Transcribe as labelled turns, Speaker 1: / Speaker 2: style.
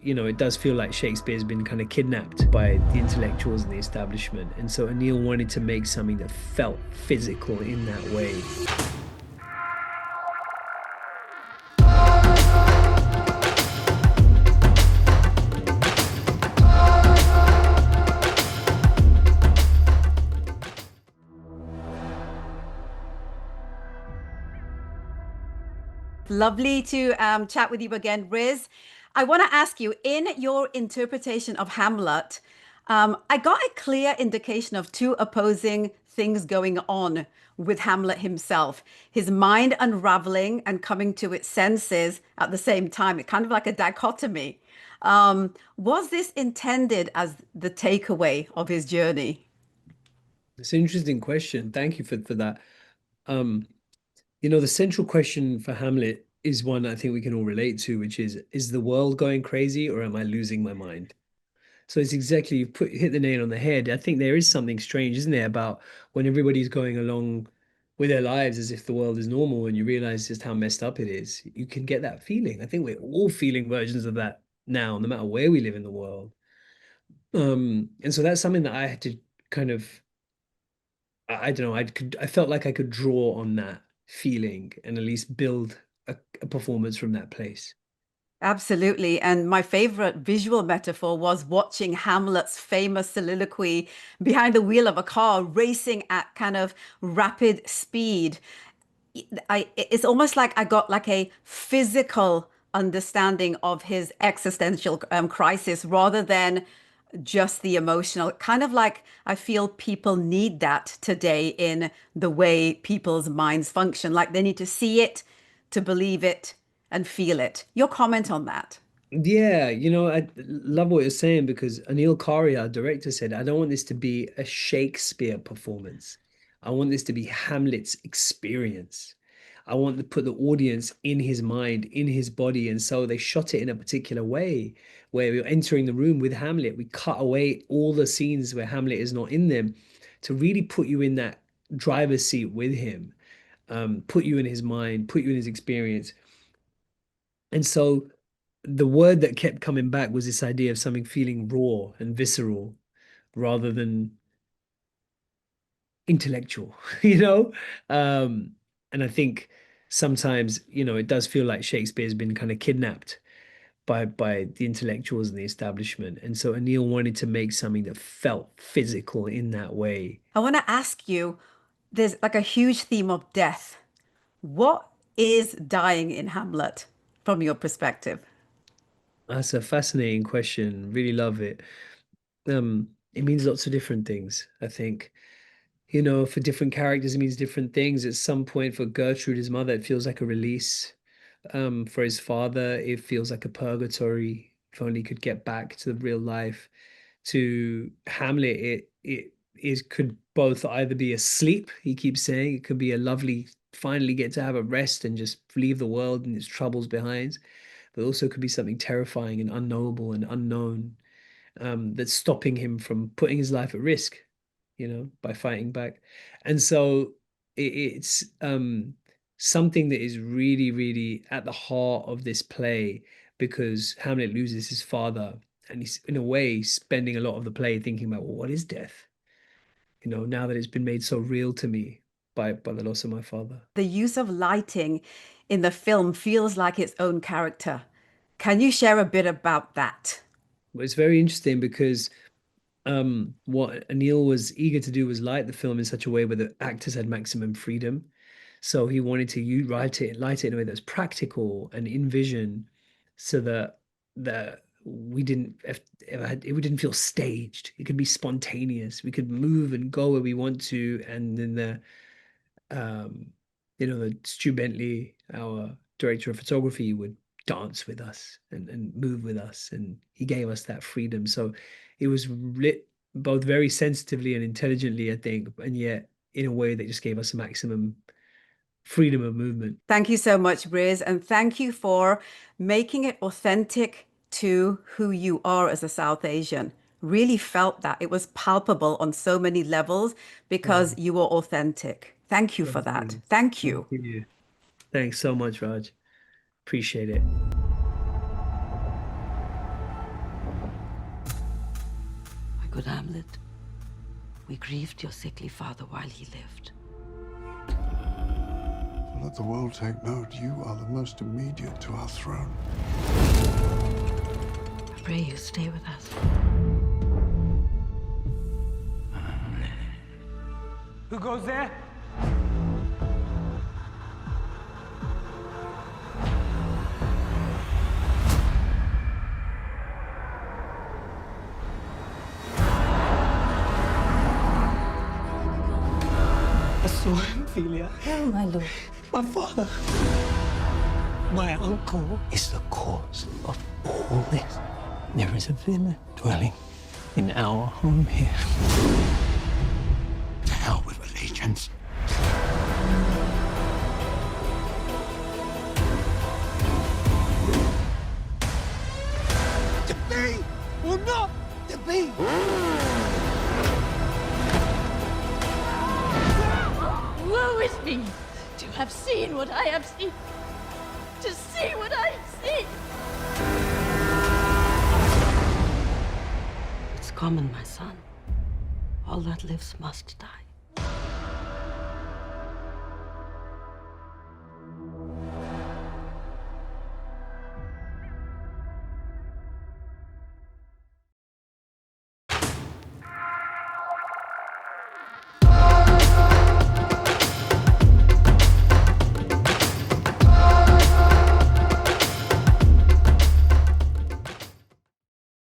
Speaker 1: it does feel like Shakespeare's been kind of kidnapped by the intellectuals and the establishment. And so Aneil wanted to make something that felt physical in that way.
Speaker 2: Lovely to chat with you again, Riz. I want to ask you, in your interpretation of Hamlet, I got a clear indication of two opposing things going on with Hamlet himself. His mind unraveling and coming to its senses at the same time. It's kind of like a dichotomy. Was this intended as the takeaway of his journey?
Speaker 1: It's an interesting question. Thank you for that. Um, the central question for Hamlet is one I think we can all relate to, which is the world going crazy or am I losing my mind? So it's exactly, hit the nail on the head. I think there is something strange, isn't there, about when everybody's going along with their lives as if the world is normal and you realize just how messed up it is. You can get that feeling. I think we're all feeling versions of that now, no matter where we live in the world. And so that's something that I had to kind of, I don't know, I felt like I could draw on that feeling and at least build a performance from that place.
Speaker 2: Absolutely. And my favorite visual metaphor was watching Hamlet's famous soliloquy behind the wheel of a car racing at kind of rapid speed. It's almost like I got like a physical understanding of his existential crisis rather than just the emotional. Kind of like I feel people need that today in the way people's minds function. Like they need to see it to believe it and feel it. Your comment on that?
Speaker 1: Yeah, I love what you're saying because Aneil Karia, our director, said, I don't want this to be a Shakespeare performance. I want this to be Hamlet's experience. I want to put the audience in his mind, in his body. And so they shot it in a particular way where we are entering the room with Hamlet. We cut away all the scenes where Hamlet is not in them to really put you in that driver's seat with him, put you in his mind, put you in his experience. And so the word that kept coming back was this idea of something feeling raw and visceral rather than intellectual, you know? Um, and I think sometimes, it does feel like Shakespeare's been kind of kidnapped by the intellectuals and the establishment. And so Aneil wanted to make something that felt physical in that way.
Speaker 2: I want to ask you, there's like a huge theme of death. What is dying in Hamlet from your perspective?
Speaker 1: That's a fascinating question. Really love it. It means lots of different things, I think. For different characters, it means different things. At some point, for Gertrude, his mother, it feels like a release. For his father, it feels like a purgatory. If only he could get back to the real life. To Hamlet, it is could both either be a sleep, he keeps saying, it could be a lovely, finally get to have a rest and just leave the world and its troubles behind, but also could be something terrifying and unknowable and unknown that's stopping him from putting his life at risk, by fighting back. And so it's something that is really, really at the heart of this play because Hamlet loses his father and he's in a way spending a lot of the play thinking about, well, what is death? Now that it's been made so real to me by the loss of my father.
Speaker 2: The use of lighting in the film feels like its own character. Can you share a bit about that?
Speaker 1: But it's very interesting because what Anil was eager to do was light the film in such a way where the actors had maximum freedom. So he wanted to light it in a way that's practical and in vision, so that we didn't we didn't feel staged. It could be spontaneous. We could move and go where we want to, and then um, the Stu Bentley, our director of photography, would dance with us and move with us, and he gave us that freedom. So it was lit both very sensitively and intelligently, I think, and yet in a way that just gave us maximum freedom of movement.
Speaker 2: Thank you so much, Riz, and thank you for making it authentic to who you are as a South Asian. Really felt that. It was palpable on so many levels because
Speaker 1: Oh,
Speaker 2: you were authentic. Thank you for
Speaker 1: thank
Speaker 2: that.
Speaker 1: you.
Speaker 2: Thank
Speaker 1: Thank
Speaker 2: you.
Speaker 1: you. Thanks so much, Raj. Appreciate it.
Speaker 3: Good Hamlet, we grieved your sickly father while he lived.
Speaker 4: Let the world take note. You are the most immediate to our throne.
Speaker 3: I pray you stay with us.
Speaker 5: Who goes there?
Speaker 6: I saw him, Ophelia.
Speaker 3: Oh, my lord.
Speaker 6: My father. My uncle is the cause of all this. There is a villain dwelling in our home here. To hell with allegiance. To be or not to be.
Speaker 3: Woe is me to have seen what I have seen, to see what I have seen. It's common, my son. All that lives must die.